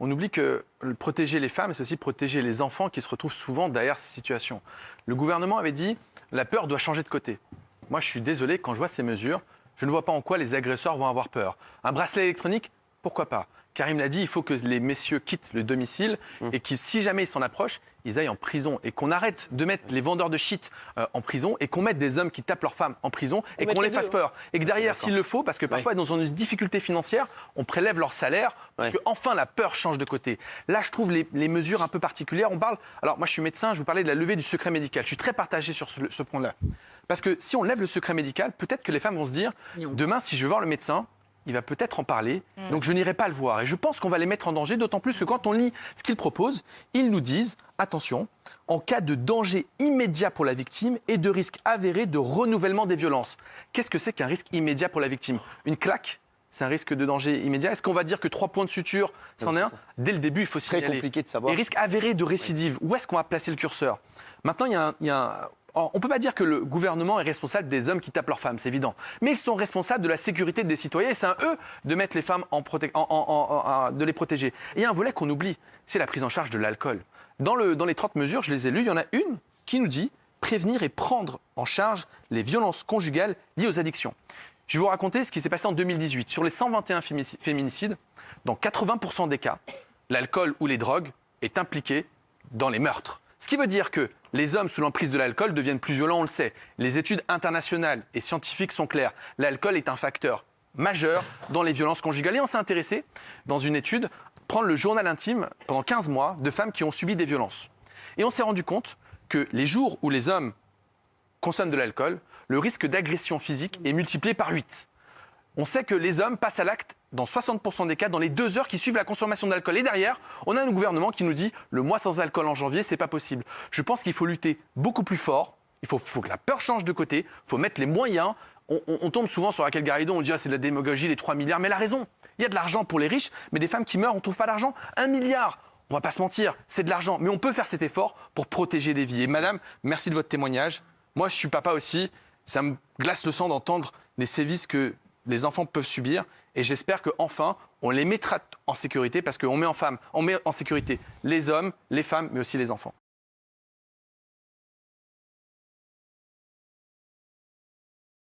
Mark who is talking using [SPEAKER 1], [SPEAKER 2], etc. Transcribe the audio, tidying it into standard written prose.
[SPEAKER 1] On oublie que protéger les femmes, c'est aussi protéger les enfants qui se retrouvent souvent derrière ces situations. Le gouvernement avait dit la peur doit changer de côté. Moi, je suis désolé, quand je vois ces mesures, je ne vois pas en quoi les agresseurs vont avoir peur. Un bracelet électronique, pourquoi pas? Karim l'a dit, il faut que les messieurs quittent le domicile et que si jamais ils s'en approchent, ils aillent en prison. Et qu'on arrête de mettre les vendeurs de shit en prison et qu'on mette des hommes qui tapent leurs femmes en prison et qu'on les fasse peur. Et que derrière, s'il le faut, parce que parfois, dans une difficulté financière, on prélève leur salaire pour que enfin la peur change de côté. Là, je trouve les mesures un peu particulières. On parle. Alors, moi, je suis médecin, je vous parlais de la levée du secret médical. Je suis très partagé sur ce point-là. Parce que si on lève le secret médical, peut-être que les femmes vont se dire demain, si je vais voir le médecin, il va peut-être en parler, donc je n'irai pas le voir. Et je pense qu'on va les mettre en danger, d'autant plus que quand on lit ce qu'ils proposent, ils nous disent, attention, en cas de danger immédiat pour la victime et de risque avéré de renouvellement des violences. Qu'est-ce que c'est qu'un risque immédiat pour la victime? Une claque? C'est un risque de danger immédiat. Est-ce qu'on va dire que 3 points de suture, c'en est un? Dès le début, il faut signaler.
[SPEAKER 2] Très compliqué de savoir.
[SPEAKER 1] Et risque avéré de récidive, où est-ce qu'on va placer le curseur? Maintenant, on ne peut pas dire que le gouvernement est responsable des hommes qui tapent leurs femmes, c'est évident. Mais ils sont responsables de la sécurité des citoyens et c'est à eux de mettre les femmes de les protéger. Et il y a un volet qu'on oublie, c'est la prise en charge de l'alcool. Dans les 30 mesures, je les ai lues, il y en a une qui nous dit prévenir et prendre en charge les violences conjugales liées aux addictions. Je vais vous raconter ce qui s'est passé en 2018. Sur les 121 féminicides, dans 80% des cas, l'alcool ou les drogues est impliqué dans les meurtres. Ce qui veut dire que les hommes sous l'emprise de l'alcool deviennent plus violents, on le sait. Les études internationales et scientifiques sont claires. L'alcool est un facteur majeur dans les violences conjugales. Et on s'est intéressé, dans une étude, prendre le journal intime pendant 15 mois de femmes qui ont subi des violences. Et on s'est rendu compte que les jours où les hommes consomment de l'alcool, le risque d'agression physique est multiplié par 8. On sait que les hommes passent à l'acte dans 60% des cas dans les 2 heures qui suivent la consommation d'alcool. Et derrière, on a un gouvernement qui nous dit le mois sans alcool en janvier, c'est pas possible. Je pense qu'il faut lutter beaucoup plus fort. Il faut que la peur change de côté. Il faut mettre les moyens. On tombe souvent sur Raquel Garrido, on dit c'est de la démagogie, les 3 milliards. Mais elle a raison. Il y a de l'argent pour les riches, mais des femmes qui meurent, on ne trouve pas d'argent. 1 milliard. On va pas se mentir, c'est de l'argent. Mais on peut faire cet effort pour protéger des vies. Et madame, merci de votre témoignage. Moi, je suis papa aussi. Ça me glace le sang d'entendre les sévices que les enfants peuvent subir et j'espère qu'enfin, on les mettra en sécurité parce qu'on met en sécurité les hommes, les femmes, mais aussi les enfants.